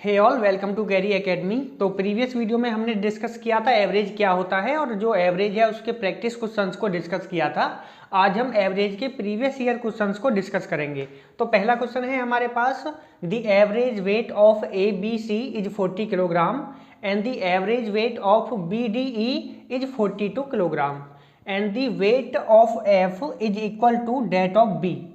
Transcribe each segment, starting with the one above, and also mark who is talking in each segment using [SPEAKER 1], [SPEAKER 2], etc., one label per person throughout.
[SPEAKER 1] Hey all, welcome to Gary academy. तो previous video में हमने डिस्कस किया था एवरेज क्या होता है और जो एवरेज है उसके प्रैक्टिस क्वेश्चंस को डिस्कस किया था। आज हम एवरेज के प्रीवियस ईयर क्वेश्चंस को डिस्कस करेंगे। तो पहला क्वेश्चन है हमारे पास, the average weight of A B C is 40 kilogram and the average weight of B D E is 42 kilogram and the weight of F is equal to that of B.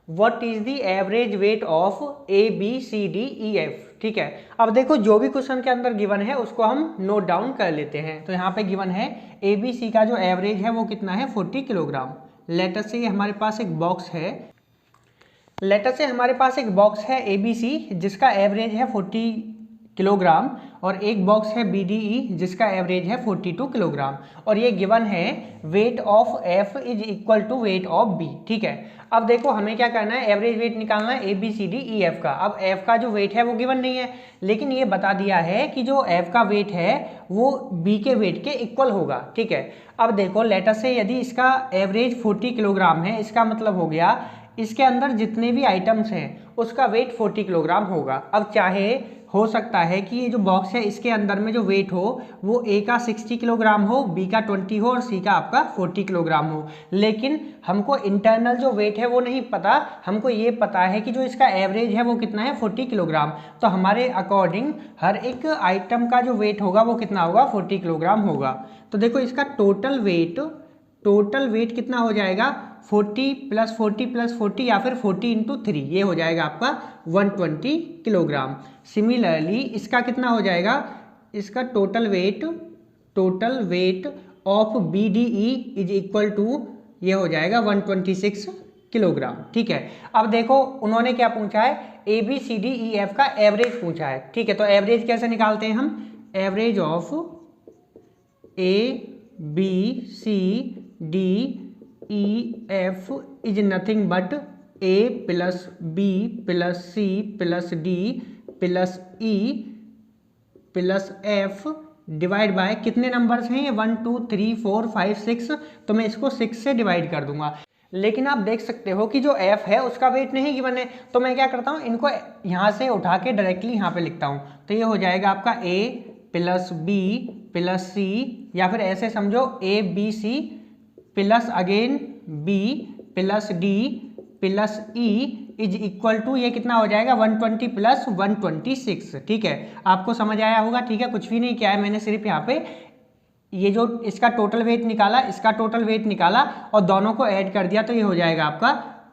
[SPEAKER 1] What is the average weight of A B C D E F. ठीक है, अब देखो जो भी question के अंदर given है उसको हम नोट डाउन कर लेते हैं। तो यहाँ पे गिवन है ए बी सी का जो एवरेज है वो कितना है, 40 किलोग्राम। लेटर से हमारे पास एक बॉक्स है, ए बी सी जिसका एवरेज है 40 किलोग्राम और एक बॉक्स है बी डी ई जिसका एवरेज है 42 किलोग्राम और ये गिवन है weight of F is equal to weight of B. ठीक है, अब देखो हमें क्या करना है, एवरेज वेट निकालना है A B C D E F का। अब एफ का जो वेट है वो गिवन नहीं है, लेकिन ये बता दिया है कि जो एफ का वेट है वो बी के वेट के इक्वल होगा। ठीक है, अब देखो लेटर से यदि इसका एवरेज 40 किलोग्राम है, इसका मतलब हो गया इसके अंदर जितने भी आइटम्स हैं उसका वेट 40 किलोग्राम होगा। अब चाहे हो सकता है कि ये जो बॉक्स है इसके अंदर में जो वेट हो वो ए का 60 किलोग्राम हो, बी का 20 हो और सी का आपका 40 किलोग्राम हो, लेकिन हमको इंटरनल जो वेट है वो नहीं पता। हमको ये पता है कि जो इसका एवरेज है वो कितना है, 40 किलोग्राम। तो हमारे अकॉर्डिंग हर एक आइटम का जो वेट होगा वो कितना होगा, 40 किलोग्राम होगा। तो देखो इसका टोटल वेट कितना हो जाएगा, 40 प्लस 40 प्लस 40 या फिर 40 इंटू 3, ये हो जाएगा आपका 120 किलोग्राम। सिमिलरली इसका कितना हो जाएगा, इसका total weight of B D E is equal to, ये हो जाएगा 126 किलोग्राम। ठीक है, अब देखो उन्होंने क्या पूछा है, A B C D E F का एवरेज पूछा है। ठीक है, तो एवरेज कैसे निकालते हैं हम, average of A B C D E F is nothing but A plus B plus C plus D plus E plus F divide by कितने नंबर्स हैं ये, 1 2 3 4 5 6, तो मैं इसको 6 से डिवाइड कर दूंगा। लेकिन आप देख सकते हो कि जो एफ है उसका वेट नहीं गिवन है, तो मैं क्या करता हूँ, इनको यहाँ से उठा के डायरेक्टली यहाँ पे लिखता हूँ। तो ये हो जाएगा आपका A plus B plus C, या फिर ऐसे समझो A B C plus again B plus D plus E is equal to, ये कितना हो जाएगा, 120 प्लस 126। ठीक है, आपको समझ आया होगा। ठीक है, कुछ भी नहीं किया है मैंने, सिर्फ यहाँ पे ये जो इसका टोटल वेट निकाला, इसका टोटल वेट निकाला और दोनों को ऐड कर दिया, तो ये हो जाएगा आपका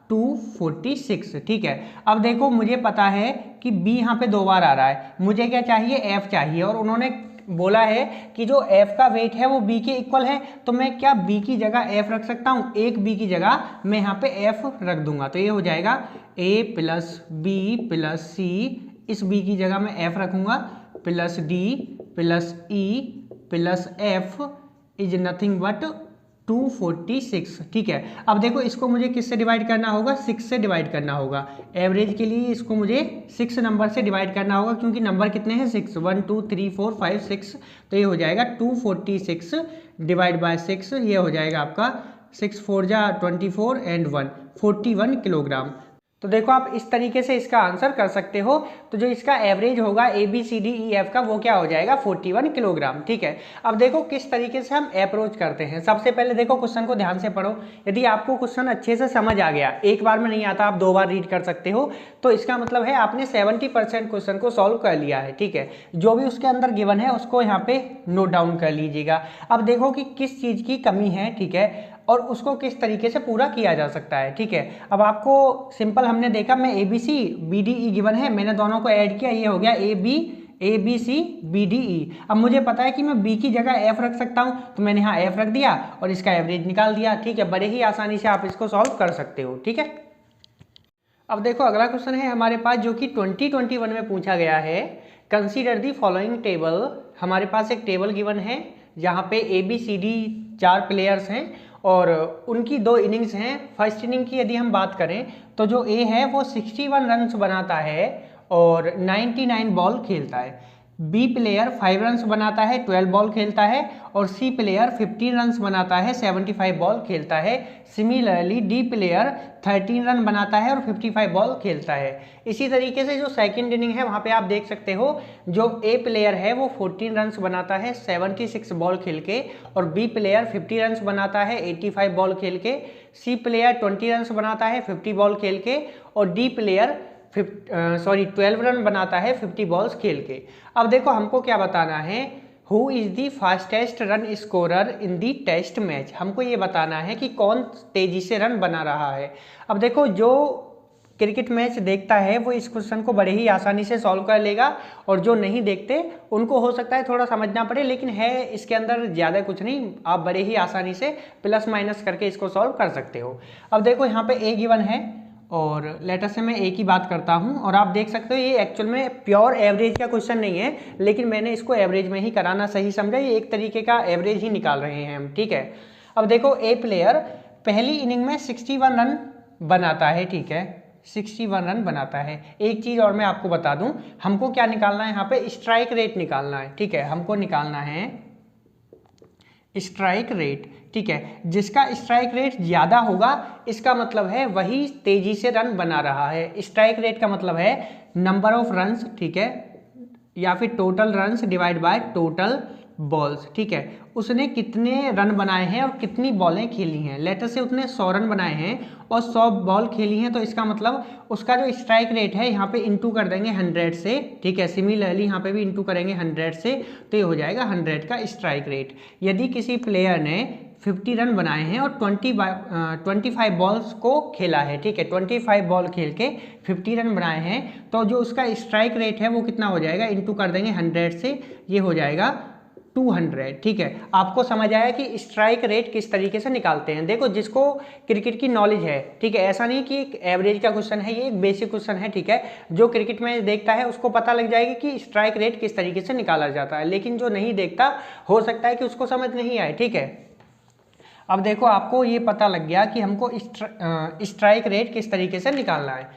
[SPEAKER 1] 246। ठीक है, अब देखो मुझे पता है कि बी यहाँ पे 2 बार आ रहा है, मुझे क्या चाहिए, एफ चाहिए, और उन्होंने बोला है कि जो f का वेट है वो b के इक्वल है, तो मैं क्या b की जगह f रख सकता हूँ, एक b की जगह मैं यहाँ पे f रख दूंगा। तो ये हो जाएगा a प्लस बी प्लस सी, इस b की जगह मैं f रखूंगा, plus d plus e plus f is nothing but 246। ठीक है, अब देखो इसको मुझे किससे डिवाइड करना होगा, 6 से डिवाइड करना होगा। एवरेज के लिए इसको मुझे 6 नंबर से डिवाइड करना होगा, क्योंकि नंबर कितने हैं, 6, 1 2 3 4 5 6। तो ये हो जाएगा 246 डिवाइड बाय 6, ये हो जाएगा आपका 6 4 जा 24 एंड 1 41 किलोग्राम। तो देखो आप इस तरीके से इसका आंसर कर सकते हो। तो जो इसका एवरेज होगा A B C D E F का वो क्या हो जाएगा, 41 किलोग्राम। ठीक है, अब देखो किस तरीके से हम अप्रोच करते हैं। सबसे पहले देखो क्वेश्चन को ध्यान से पढ़ो। यदि आपको क्वेश्चन अच्छे से समझ आ गया, एक बार में नहीं आता, आप 2 बार रीड कर सकते हो, तो इसका मतलब है आपने 70% क्वेश्चन को सॉल्व कर लिया है। ठीक है, जो भी उसके अंदर गिवन है उसको यहाँ पे नोट डाउन कर लीजिएगा। अब देखो कि किस चीज़ की कमी है, ठीक है, और उसको किस तरीके से पूरा किया जा सकता है। ठीक है, अब आपको सिंपल हमने देखा, मैं A B C B D E given है, मैंने दोनों को ऐड किया, ये हो गया A B C B D E. अब मुझे पता है कि मैं बी की जगह एफ रख सकता हूँ, तो मैंने यहाँ एफ रख दिया और इसका एवरेज निकाल दिया। ठीक है, बड़े ही आसानी से आप इसको सॉल्व कर सकते हो। ठीक है, अब देखो अगला क्वेश्चन है हमारे पास जो कि 2021 में पूछा गया है। Consider the following table. हमारे पास एक टेबल गिवन है जहाँ पे A B C D 4 players हैं और उनकी 2 इनिंग्स हैं। फर्स्ट इनिंग की यदि हम बात करें तो जो ए है वो 61 रन्स बनाता है और 99 बॉल खेलता है। बी प्लेयर 5 रन्स बनाता है, 12 बॉल खेलता है, और सी प्लेयर 15 रन्स बनाता है, 75 बॉल खेलता है। सिमिलरली डी प्लेयर 13 रन बनाता है और 55 बॉल खेलता है। इसी तरीके से जो सेकंड इनिंग है वहाँ पे आप देख सकते हो, जो ए प्लेयर है वो 14 रन्स बनाता है 76 बॉल खेल के, और बी प्लेयर 50 रन्स बनाता है 85 बॉल खेल के, सी प्लेयर 20 रन्स बनाता है 50 बॉल खेल के, और डी प्लेयर 12 रन बनाता है 50 बॉल्स खेल के। अब देखो हमको क्या बताना है, who is the fastest run scorer in the test match. हमको ये बताना है कि कौन तेजी से रन बना रहा है। अब देखो जो क्रिकेट मैच देखता है वो इस क्वेश्चन को बड़े ही आसानी से सॉल्व कर लेगा, और जो नहीं देखते उनको हो सकता है थोड़ा समझना पड़े, लेकिन है इसके अंदर ज़्यादा कुछ नहीं, आप बड़े ही आसानी से प्लस माइनस करके इसको सॉल्व कर सकते हो। अब देखो यहाँ पे ए गिवन है, और लेटर से मैं ए की बात करता हूँ, और आप देख सकते हो ये एक्चुअल में प्योर एवरेज का क्वेश्चन नहीं है, लेकिन मैंने इसको एवरेज में ही कराना सही समझा। ये एक तरीके का एवरेज ही निकाल रहे हैं हम, ठीक है। अब देखो ए प्लेयर पहली इनिंग में 61 रन बनाता है, ठीक है, 61 रन बनाता है। एक चीज़ और मैं आपको बता दूं, हमको क्या निकालना है यहाँ पे, स्ट्राइक रेट निकालना है, ठीक है। हमको निकालना है स्ट्राइक रेट, ठीक है। जिसका स्ट्राइक रेट ज़्यादा होगा इसका मतलब है वही तेजी से रन बना रहा है। स्ट्राइक रेट का मतलब है नंबर ऑफ रन्स, ठीक है, या फिर total runs divide by total balls, ठीक है। उसने कितने रन बनाए हैं और कितनी बॉलें खेली हैं। लेटर से उसने 100 रन बनाए हैं और 100 बॉल खेली हैं, तो इसका मतलब उसका जो स्ट्राइक रेट है यहाँ पे इंटू कर देंगे 100 से, ठीक है। सिमिलरली यहाँ पे भी इंटू करेंगे 100 से, तो ये हो जाएगा 100 का स्ट्राइक रेट। यदि किसी प्लेयर ने 50 रन बनाए हैं और 25 बॉल्स को खेला है, ठीक है, 25 बॉल खेल के 50 रन बनाए हैं, तो जो उसका स्ट्राइक रेट है वो कितना हो जाएगा, इंटू कर देंगे 100 से, ये हो जाएगा 200, ठीक है। आपको समझ आया कि स्ट्राइक रेट किस तरीके से निकालते हैं। देखो जिसको क्रिकेट की नॉलेज है, ठीक है, ऐसा नहीं कि एक एवरेज का क्वेश्चन है, ये एक बेसिक क्वेश्चन है, ठीक है। जो क्रिकेट में देखता है उसको पता लग जाएगा कि स्ट्राइक रेट किस तरीके से निकाला जाता है, लेकिन जो नहीं देखता हो सकता है कि उसको समझ नहीं आए, ठीक है। अब देखो आपको ये पता लग गया कि हमको स्ट्राइक रेट किस तरीके से निकालना है।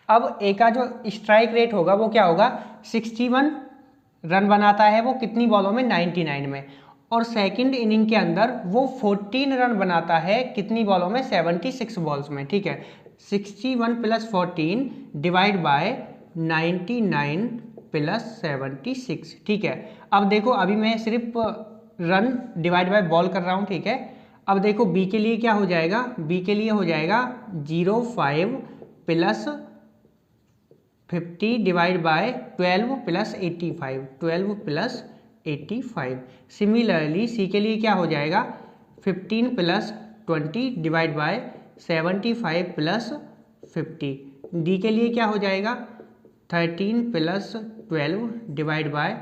[SPEAKER 1] अब ए का जो स्ट्राइक रेट होगा वो क्या होगा, 61 रन बनाता है वो कितनी बॉलों में, 99 में, और सेकंड इनिंग के अंदर वो 14 रन बनाता है कितनी बॉलों में, 76 बॉल्स में, ठीक है। 61 + 14 डिवाइड बाय 99 + 76, ठीक है। अब देखो अभी मैं सिर्फ रन डिवाइड बाय बॉल कर रहा हूँ, ठीक है। अब देखो बी के लिए क्या हो जाएगा, बी के लिए हो जाएगा 05 + 50 डिवाइड बाय 12 + 85, 12 + 85। सिमिलरली सी के लिए क्या हो जाएगा, 15 + 20 डिवाइड बाय 75 + 50। डी के लिए क्या हो जाएगा, 13 + 12 डिवाइड बाय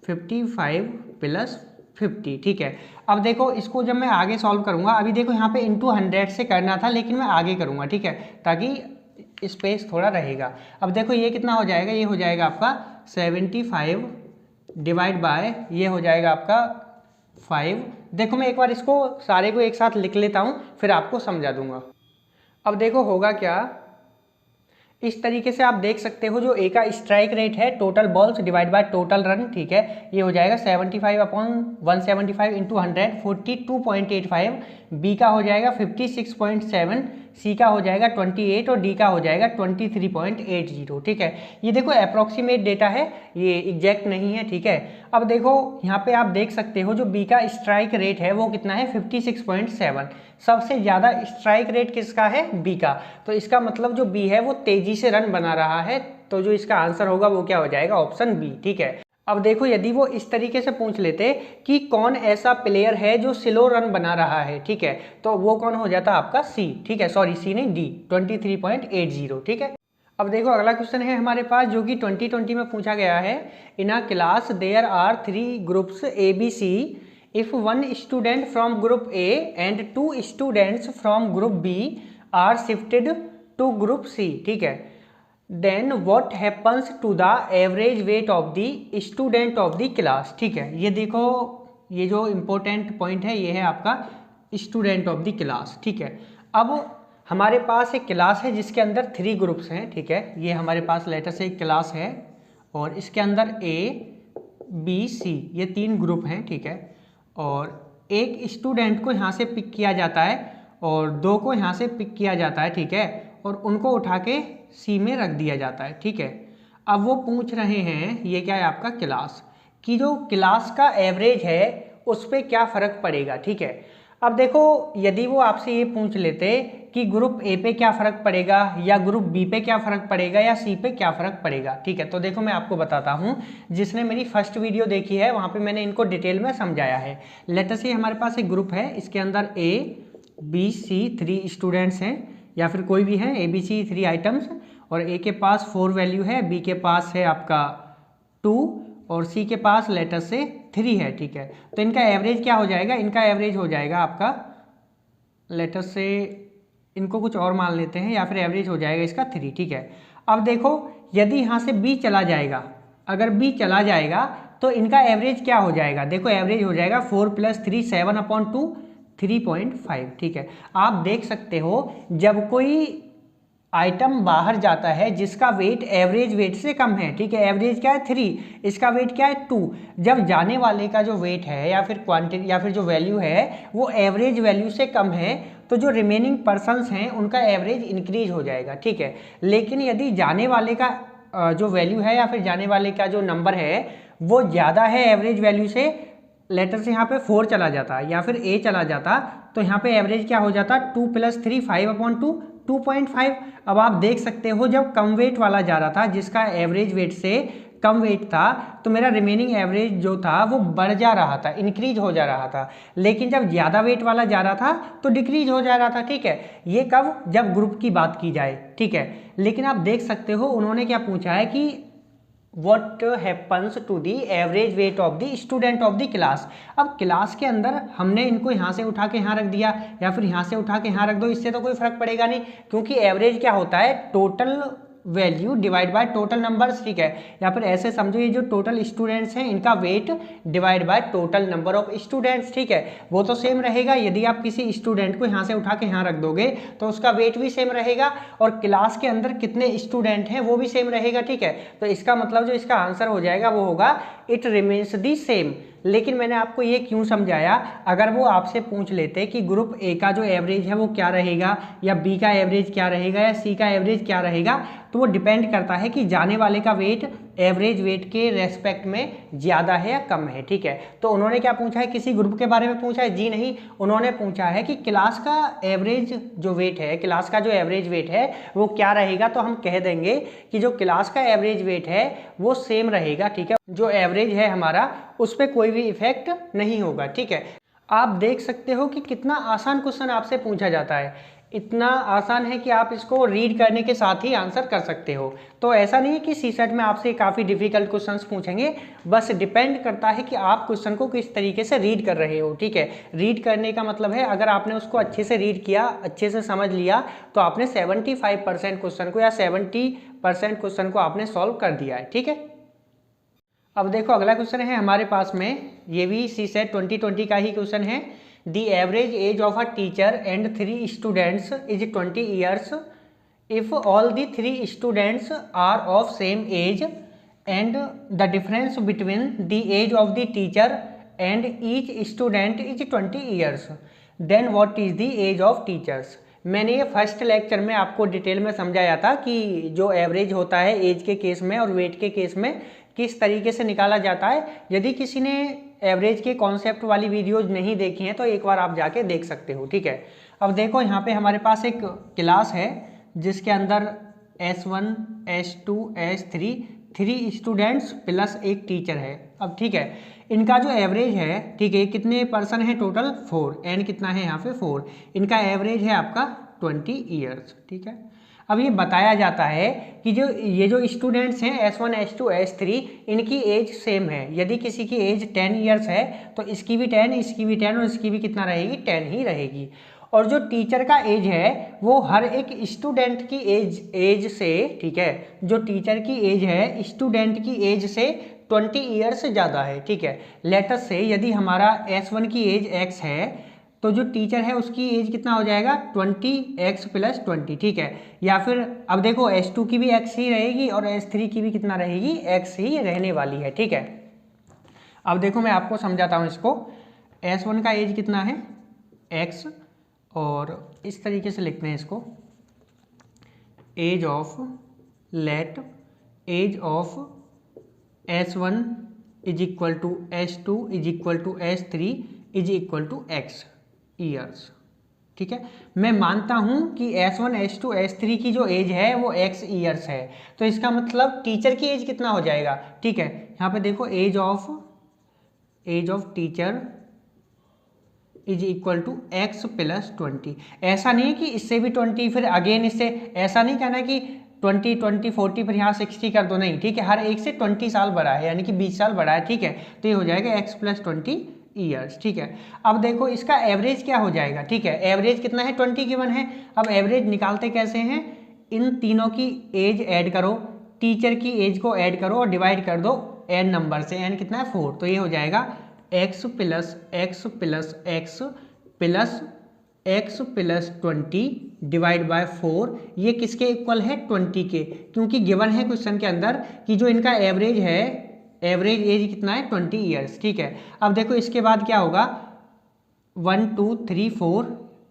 [SPEAKER 1] 55 + 50, ठीक है। अब देखो इसको जब मैं आगे सॉल्व करूंगा, अभी देखो यहाँ पे इंटू 100 से करना था, लेकिन मैं आगे करूंगा, ठीक है, ताकि स्पेस थोड़ा रहेगा। अब देखो ये कितना हो जाएगा, ये हो जाएगा आपका 75 डिवाइड बाय, ये हो जाएगा आपका 5। देखो मैं एक बार इसको सारे को एक साथ लिख लेता हूँ, फिर आपको समझा दूंगा। अब देखो होगा क्या, इस तरीके से आप देख सकते हो जो ए का स्ट्राइक रेट है total balls divide by total run, ठीक है, ये हो जाएगा 75/175 इंटू 100, 42.85। बी का हो जाएगा 56.7, सी का हो जाएगा 28 और डी का हो जाएगा 23.80, ठीक है। ये देखो अप्रॉक्सीमेट डेटा है, ये एग्जैक्ट नहीं है, ठीक है। अब देखो यहाँ पे आप देख सकते हो जो बी का स्ट्राइक रेट है वो कितना है, 56.7। सबसे ज़्यादा स्ट्राइक रेट किसका है, बी का, तो इसका मतलब जो बी है वो तेजी से रन बना रहा है, तो जो इसका आंसर होगा वो क्या हो जाएगा, ऑप्शन बी, ठीक है। अब देखो यदि वो इस तरीके से पूछ लेते कि कौन ऐसा प्लेयर है जो स्लो रन बना रहा है, ठीक है, तो वो कौन हो जाता आपका सी, ठीक है, सॉरी सी नहीं डी, 23.80, ठीक है। अब देखो अगला क्वेश्चन है हमारे पास जो कि 2020 में पूछा गया है। In a class there are 3 groups A B C, if 1 student from group A and 2 students from group B are shifted to group C, ठीक है, then what happens to the average weight of the student of the class, ठीक है। ये देखो ये जो important point है ये है आपका स्टूडेंट ऑफ द क्लास, ठीक है। अब हमारे पास एक क्लास है जिसके अंदर 3 ग्रुप्स हैं, ठीक है, ये हमारे पास लेटर से एक क्लास है और इसके अंदर ए बी सी, ये 3 ग्रुप हैं, ठीक है। और एक स्टूडेंट को यहाँ से पिक किया जाता है और 2 को यहाँ से पिक किया जाता है, ठीक है, और उनको उठा के सी में रख दिया जाता है, ठीक है। अब वो पूछ रहे हैं, ये क्या है आपका क्लास, कि जो क्लास का एवरेज है उस पर क्या फ़र्क पड़ेगा, ठीक है। अब देखो, यदि वो आपसे ये पूछ लेते कि ग्रुप ए पे क्या फ़र्क पड़ेगा या ग्रुप बी पे क्या फ़र्क पड़ेगा या सी पे क्या फ़र्क पड़ेगा, ठीक है, तो देखो मैं आपको बताता हूँ। जिसने मेरी फर्स्ट वीडियो देखी है वहाँ पे मैंने इनको डिटेल में समझाया है। लेट अस से हमारे पास एक ग्रुप है, इसके अंदर ए बी सी 3 स्टूडेंट्स हैं, या फिर कोई भी है, ए बी सी 3 आइटम्स, और ए के पास 4 वैल्यू है, बी के पास है आपका 2 और सी के पास लेटर से 3 है, ठीक है। तो इनका एवरेज क्या हो जाएगा, इनका एवरेज हो जाएगा आपका, लेटर से इनको कुछ और मान लेते हैं, या फिर एवरेज हो जाएगा इसका 3, ठीक है। अब देखो, यदि यहाँ से बी चला जाएगा, अगर बी चला जाएगा तो इनका एवरेज क्या हो जाएगा, देखो एवरेज हो जाएगा 4 + 3 7/2 3.5, ठीक है। आप देख सकते हो जब कोई आइटम बाहर जाता है जिसका वेट एवरेज वेट से कम है, ठीक है, एवरेज क्या है 3, इसका वेट क्या है 2, जब जाने वाले का जो वेट है या फिर क्वांटिटी या फिर जो वैल्यू है वो एवरेज वैल्यू से कम है, तो जो रिमेनिंग पर्सन्स हैं उनका एवरेज इंक्रीज हो जाएगा, ठीक है। लेकिन यदि जाने वाले का जो वैल्यू है या फिर जाने वाले का जो नंबर है वो ज़्यादा है एवरेज वैल्यू से, लेटर से यहाँ पे 4 चला जाता या फिर ए चला जाता, तो यहाँ पे एवरेज क्या हो जाता 2 + 3 5/2 2.5। अब आप देख सकते हो जब कम वेट वाला जा रहा था जिसका एवरेज वेट से कम वेट था, तो मेरा रिमेनिंग एवरेज जो था वो बढ़ जा रहा था, इंक्रीज हो जा रहा था। लेकिन जब ज़्यादा वेट वाला जा रहा था तो डिक्रीज हो जा रहा था, ठीक है। ये कब, जब ग्रुप की बात की जाए, ठीक है। लेकिन आप देख सकते हो उन्होंने क्या पूछा है कि What happens to the average weight of the student of the class। अब क्लास के अंदर हमने इनको यहाँ से उठा के यहाँ रख दिया या फिर यहाँ से उठा के यहाँ रख दो, इससे तो कोई फर्क पड़ेगा नहीं, क्योंकि एवरेज क्या होता है total value divide by total numbers, ठीक है। या फिर ऐसे समझो, ये जो टोटल स्टूडेंट्स हैं इनका weight divide by total number of students, ठीक है, वो तो सेम रहेगा। यदि आप किसी स्टूडेंट को यहाँ से उठा के यहाँ रख दोगे तो उसका वेट भी सेम रहेगा और क्लास के अंदर कितने स्टूडेंट हैं वो भी सेम रहेगा, ठीक है। तो इसका मतलब जो इसका आंसर हो जाएगा वो होगा इट रिमेन्स दी सेम। लेकिन मैंने आपको ये क्यों समझाया, अगर वो आपसे पूछ लेते कि ग्रुप ए का जो एवरेज है वो क्या रहेगा या बी का एवरेज क्या रहेगा या सी का एवरेज क्या रहेगा, तो वो डिपेंड करता है कि जाने वाले का वेट एवरेज वेट के रेस्पेक्ट में ज़्यादा है या कम है, ठीक है। तो उन्होंने क्या पूछा है, किसी ग्रुप के बारे में पूछा है, जी नहीं, उन्होंने पूछा है कि क्लास का एवरेज जो वेट है, क्लास का जो एवरेज वेट है वो क्या रहेगा। तो हम कह देंगे कि जो क्लास का एवरेज वेट है वो सेम रहेगा, ठीक है, जो एवरेज है हमारा उस पर कोई भी इफेक्ट नहीं होगा, ठीक है। आप देख सकते हो कि कितना आसान क्वेश्चन आपसे पूछा जाता है, इतना आसान है कि आप इसको रीड करने के साथ ही आंसर कर सकते हो। तो ऐसा नहीं है कि सीसेट में आपसे काफ़ी डिफिकल्ट क्वेश्चंस पूछेंगे, बस डिपेंड करता है कि आप क्वेश्चन को किस तरीके से रीड कर रहे हो, ठीक है। रीड करने का मतलब है अगर आपने उसको अच्छे से रीड किया, अच्छे से समझ लिया, तो आपने 75% क्वेश्चन को या 70% क्वेश्चन को आपने सॉल्व कर दिया है, ठीक है। अब देखो अगला क्वेश्चन है हमारे पास में, ये भी सीसेट 2020 का ही क्वेश्चन है। The average age of a teacher and 3 students is 20 years. If all the 3 students are of same age and the difference between the age of the teacher and each student is 20 years, then what is the age of teachers? मैंने ये first lecture में आपको detail में समझाया था कि जो average होता है एज के केस में और वेट के केस में किस तरीके से निकाला जाता है। यदि किसी ने एवरेज के कॉन्सेप्ट वाली वीडियोज नहीं देखी हैं तो एक बार आप जाके देख सकते हो, ठीक है। अब देखो यहाँ पे हमारे पास एक क्लास है जिसके अंदर S1 S2 S3 3 students plus एक टीचर है। अब ठीक है, इनका जो एवरेज है, ठीक है, कितने पर्सन है टोटल 4, एन कितना है यहाँ पे 4, इनका एवरेज है आपका 20 ईयर्स, ठीक है। अब ये बताया जाता है कि ये जो स्टूडेंट्स हैं S1 S2 S3 इनकी एज सेम है। यदि किसी की एज 10 ईयर्स है तो इसकी भी 10, इसकी भी 10 और इसकी भी कितना रहेगी 10 ही रहेगी। और जो टीचर का एज है वो हर एक स्टूडेंट की एज से, ठीक है, जो टीचर की एज है स्टूडेंट की एज से 20 ईयर्स से ज़्यादा है, ठीक है। लेट अस से यदि हमारा S1 की एज x है तो जो टीचर है उसकी एज कितना हो जाएगा 20x + 20, ठीक है। या फिर अब देखो S2 की भी x ही रहेगी और S3 की भी कितना रहेगी x ही रहने वाली है, ठीक है। अब देखो मैं आपको समझाता हूँ इसको। S1 का एज कितना है x, और इस तरीके से लिखते हैं इसको, age of let age of S1 is equal to S2 is equal to S3 is equal to x years. ठीक है, मैं मानता हूं कि S1 S2 S3 की जो एज है वो x ईयर्स है, तो इसका मतलब टीचर की एज कितना हो जाएगा। ठीक है, यहाँ पे देखो age of teacher is equal to x plus 20। ऐसा नहीं है कि इससे भी 20 फिर अगेन इससे, ऐसा नहीं कहना कि 20 20 40 फिर यहाँ 60 कर दो, नहीं। ठीक है, हर एक से 20 साल बड़ा है, यानी कि 20 साल बड़ा है। ठीक है, तो ये हो जाएगा x प्लस 20 ईयर्स। ठीक है, अब देखो इसका एवरेज क्या हो जाएगा। ठीक है, एवरेज कितना है 20 गिवन है। अब एवरेज निकालते कैसे हैं, इन तीनों की एज ऐड करो, टीचर की एज को ऐड करो और डिवाइड कर दो n नंबर से। n कितना है 4, तो ये हो जाएगा x plus x plus x plus x plus 20 divide by 4। ये किसके इक्वल है 20 के, क्योंकि गिवन है क्वेश्चन के अंदर कि जो इनका एवरेज है, एवरेज एज कितना है 20 ईयर्स। ठीक है, अब देखो इसके बाद क्या होगा 1 2 3 4,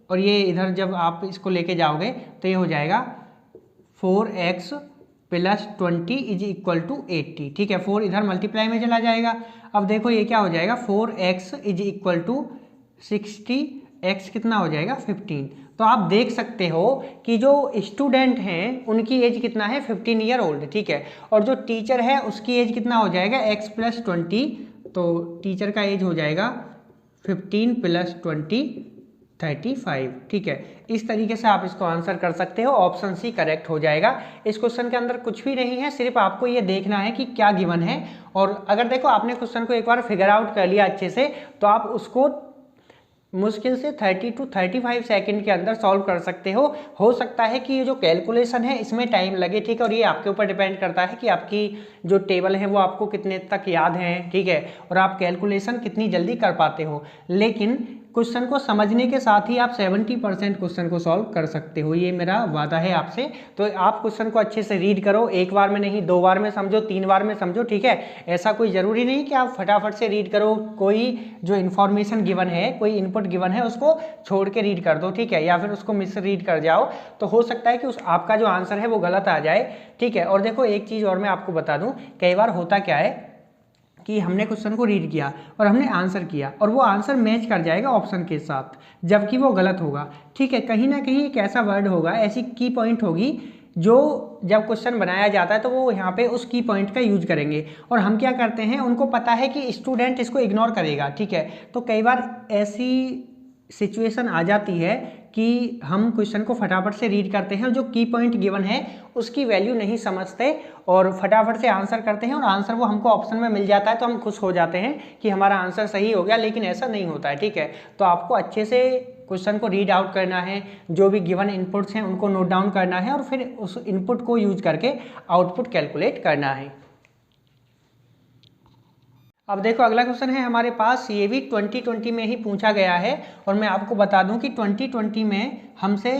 [SPEAKER 1] और ये इधर जब आप इसको लेके जाओगे तो ये हो जाएगा 4x plus 20 is equal to 80। ठीक है, 4 इधर मल्टीप्लाई में चला जाएगा। अब देखो ये क्या हो जाएगा 4x is equal to 60, x कितना हो जाएगा 15। तो आप देख सकते हो कि जो स्टूडेंट हैं उनकी एज कितना है 15 ईयर ओल्ड। ठीक है, और जो टीचर है उसकी एज कितना हो जाएगा x प्लस 20, तो टीचर का एज हो जाएगा 15 प्लस 20 35। ठीक है, इस तरीके से आप इसको आंसर कर सकते हो, ऑप्शन सी करेक्ट हो जाएगा। इस क्वेश्चन के अंदर कुछ भी नहीं है, सिर्फ आपको ये देखना है कि क्या गिवन है। और अगर देखो आपने क्वेश्चन को एक बार फिगर आउट कर लिया अच्छे से, तो आप उसको मुश्किल से 30 to 35 सेकंड के अंदर सॉल्व कर सकते हो सकता है कि ये जो कैलकुलेशन है इसमें टाइम लगे। ठीक है, और ये आपके ऊपर डिपेंड करता है कि आपकी जो टेबल है वो आपको कितने तक याद है। ठीक है, और आप कैलकुलेशन कितनी जल्दी कर पाते हो, लेकिन क्वेश्चन को समझने के साथ ही आप 70% क्वेश्चन को सॉल्व कर सकते हो, ये मेरा वादा है आपसे। तो आप क्वेश्चन को अच्छे से रीड करो, एक बार में नहीं, 2 बार में समझो, 3 बार में समझो। ठीक है, ऐसा कोई ज़रूरी नहीं कि आप फटाफट से रीड करो, कोई जो इन्फॉर्मेशन गिवन है, कोई इनपुट गिवन है उसको छोड़ के रीड कर दो। ठीक है, या फिर उसको मिस रीड कर जाओ, तो हो सकता है कि आपका जो आंसर है वो गलत आ जाए। ठीक है, और देखो एक चीज़ और मैं आपको बता दूँ, कई बार होता क्या है कि हमने क्वेश्चन को रीड किया और हमने आंसर किया और वो आंसर मैच कर जाएगा ऑप्शन के साथ, जबकि वो गलत होगा। ठीक है, कहीं ना कहीं एक ऐसा वर्ड होगा, ऐसी की पॉइंट होगी जो जब क्वेश्चन बनाया जाता है तो वो यहाँ पे उस की पॉइंट का यूज करेंगे, और हम क्या करते हैं, उनको पता है कि स्टूडेंट इसको इग्नोर करेगा। ठीक है, तो कई बार ऐसी सिचुएशन आ जाती है कि हम क्वेश्चन को फटाफट से रीड करते हैं और जो की पॉइंट गिवन है उसकी वैल्यू नहीं समझते और फटाफट से आंसर करते हैं, और आंसर वो हमको ऑप्शन में मिल जाता है तो हम खुश हो जाते हैं कि हमारा आंसर सही हो गया, लेकिन ऐसा नहीं होता है। ठीक है, तो आपको अच्छे से क्वेश्चन को रीड आउट करना है, जो भी गिवन इनपुट्स हैं उनको नोट डाउन करना है और फिर उस इनपुट को यूज करके आउटपुट कैलकुलेट करना है। अब देखो अगला क्वेश्चन है हमारे पास, ये भी 2020 में ही पूछा गया है, और मैं आपको बता दूं कि 2020 में हमसे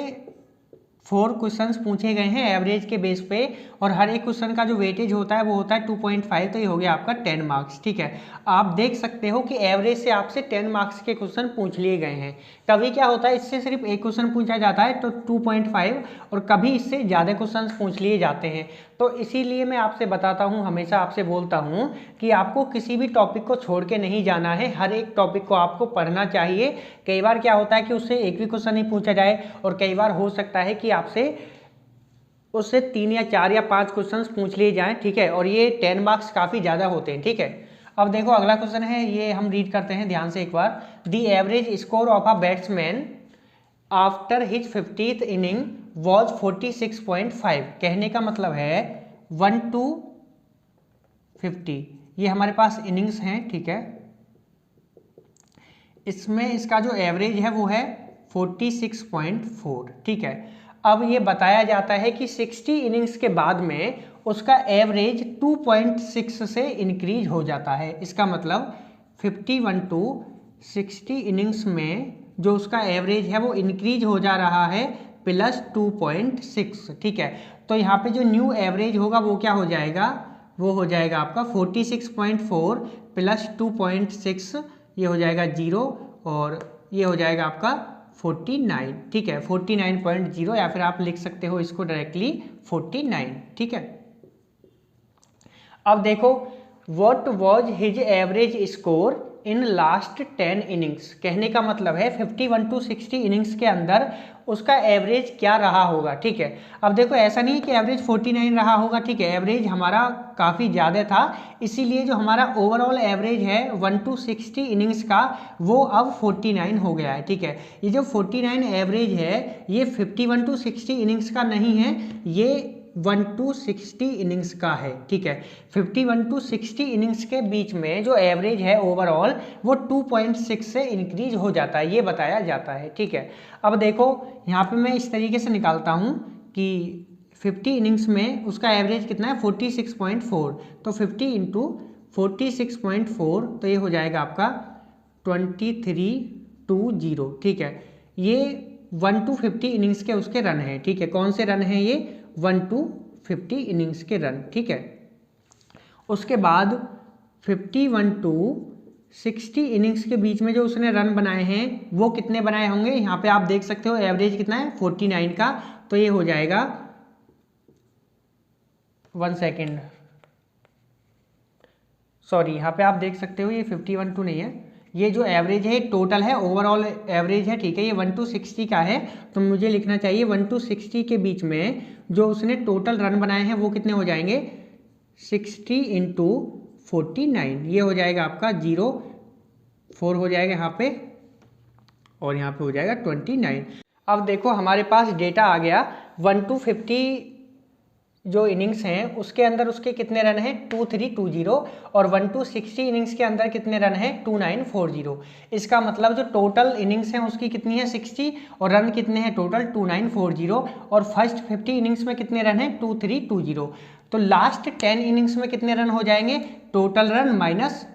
[SPEAKER 1] 4 क्वेश्चंस पूछे गए हैं एवरेज के बेस पे, और हर एक क्वेश्चन का जो वेटेज होता है वो होता है 2.5, तो ये हो गया आपका 10 मार्क्स। ठीक है, आप देख सकते हो कि एवरेज से आपसे 10 मार्क्स के क्वेश्चन पूछ लिए गए हैं। कभी क्या होता है, इससे सिर्फ एक क्वेश्चन पूछा जाता है तो 2.5, और कभी इससे ज़्यादा क्वेश्चन पूछ लिए जाते हैं। तो इसीलिए मैं आपसे बताता हूँ, हमेशा आपसे बोलता हूँ कि आपको किसी भी टॉपिक को छोड़ के नहीं जाना है, हर एक टॉपिक को आपको पढ़ना चाहिए। कई बार क्या होता है कि उससे एक भी क्वेश्चन नहीं पूछा जाए, और कई बार हो सकता है कि आपसे उससे 3 या 4 या 5 क्वेश्चंस पूछ लिए जाएं। ठीक है, और ये 10 मार्क्स काफ़ी ज़्यादा होते हैं। ठीक है, अब देखो अगला क्वेश्चन है, ये हम रीड करते हैं ध्यान से एक बार। The average score of a batsman after his 50th inning was 46.5। कहने का मतलब है 1 to 50, ये हमारे पास इनिंग्स हैं। ठीक है, इसमें इसका जो एवरेज है वो है 46.4। ठीक है, अब ये बताया जाता है कि 60 इनिंग्स के बाद में उसका एवरेज 2.6 से इंक्रीज हो जाता है। इसका मतलब 51 to 60 इनिंग्स में जो उसका एवरेज है वो इंक्रीज हो जा रहा है प्लस 2.6। ठीक है, तो यहाँ पे जो न्यू एवरेज होगा वो क्या हो जाएगा वो हो जाएगा आपका 46.4 प्लस 2.6, ये हो जाएगा 0 और ये हो जाएगा आपका 49, ठीक है, 49.0 या फिर आप लिख सकते हो इसको डायरेक्टली 49, ठीक है। अब देखो what was his average score in last 10 innings, कहने का मतलब है 51 to 60 इनिंग्स के अंदर उसका एवरेज क्या रहा होगा, ठीक है। अब देखो ऐसा नहीं है कि एवरेज 49 रहा होगा, ठीक है, एवरेज हमारा काफ़ी ज़्यादा था, इसीलिए जो हमारा ओवरऑल एवरेज है 1 to 60 इनिंग्स का वो अब 49 हो गया है, ठीक है। ये जो 49 एवरेज है ये 51 to 60 इनिंग्स का नहीं है, ये 1 to 60 इनिंग्स का है, ठीक है। 51 to 60 इनिंग्स के बीच में जो एवरेज है ओवरऑल वो 2.6 से इंक्रीज हो जाता है, ये बताया जाता है, ठीक है। अब देखो यहाँ पे मैं इस तरीके से निकालता हूँ कि 50 इनिंग्स में उसका एवरेज कितना है 46.4, तो 50 इंटू 46.4 तो ये हो जाएगा आपका 2320, ठीक है। ये 1 to 50 इनिंग्स के उसके रन हैं, ठीक है। कौन से रन हैं ये 1 to 50 इनिंग्स के रन, ठीक है। उसके बाद 51 to 60 इनिंग्स के बीच में जो उसने रन बनाए हैं वो कितने बनाए होंगे, यहाँ पे आप देख सकते हो एवरेज कितना है 49 का, तो ये हो जाएगा 1 सेकेंड, सॉरी यहाँ पे आप देख सकते हो ये 51 to नहीं है, ये जो एवरेज है टोटल है, ओवरऑल एवरेज है, ठीक है। ये 1 to 60 का है, तो मुझे लिखना चाहिए 1 to 60 के बीच में जो उसने टोटल रन बनाए हैं वो कितने हो जाएंगे 60 इंटू 49, ये हो जाएगा आपका 0.4 हो जाएगा यहाँ पे और यहाँ पे हो जाएगा 29। अब देखो हमारे पास डेटा आ गया 1 to 50 जो इनिंग्स हैं उसके अंदर उसके कितने रन हैं 2320 और 1 to 60 इनिंग्स के अंदर कितने रन हैं 2940। इसका मतलब जो टोटल इनिंग्स हैं उसकी कितनी है 60 और रन कितने हैं टोटल 2940 और फर्स्ट 50 इनिंग्स में कितने रन हैं 2320। तो लास्ट 10 इनिंग्स में कितने रन हो जाएंगे total run minus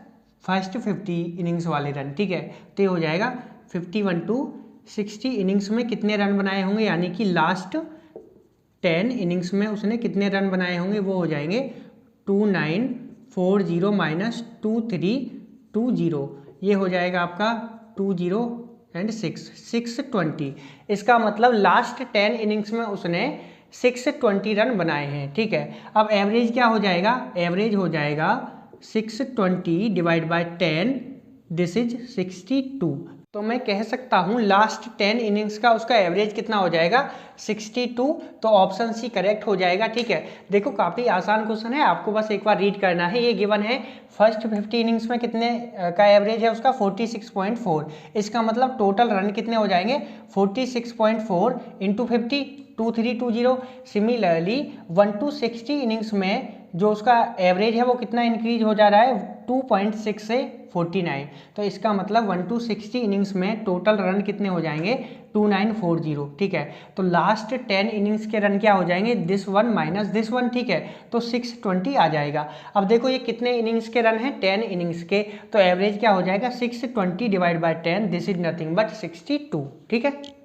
[SPEAKER 1] first 50 innings वाले रन, ठीक है। तो ये हो जाएगा 51 to 60 इनिंग्स में कितने रन बनाए होंगे, यानी कि लास्ट 10 इनिंग्स में उसने कितने रन बनाए होंगे वो हो जाएंगे 2940 माइनस 2320, ये हो जाएगा आपका 20 एंड 620। इसका मतलब लास्ट 10 इनिंग्स में उसने 620 रन बनाए हैं, ठीक है। अब एवरेज क्या हो जाएगा, एवरेज हो जाएगा 620 डिवाइड बाय 10, दिस इज 62। तो मैं कह सकता हूँ लास्ट 10 इनिंग्स का उसका एवरेज कितना हो जाएगा 62, तो ऑप्शन सी करेक्ट हो जाएगा, ठीक है। देखो काफ़ी आसान क्वेश्चन है, आपको बस एक बार रीड करना है। ये गिवन है फर्स्ट 50 इनिंग्स में कितने का एवरेज है उसका 46.4, इसका मतलब टोटल रन कितने हो जाएंगे 46.4 इंटू 50 2320। सिमिलरली 1 to 60 इनिंग्स में जो उसका एवरेज है वो कितना इंक्रीज हो जा रहा है 2.6 से 49, तो इसका मतलब 1 to 60 इनिंग्स में टोटल रन कितने हो जाएंगे 2940, ठीक है। तो लास्ट 10 इनिंग्स के रन क्या हो जाएंगे this one minus this one, ठीक है, तो 620 आ जाएगा। अब देखो ये कितने इनिंग्स के रन हैं 10 इनिंग्स के, तो एवरेज क्या हो जाएगा 620 divide by 10, this is nothing but 62, ठीक है।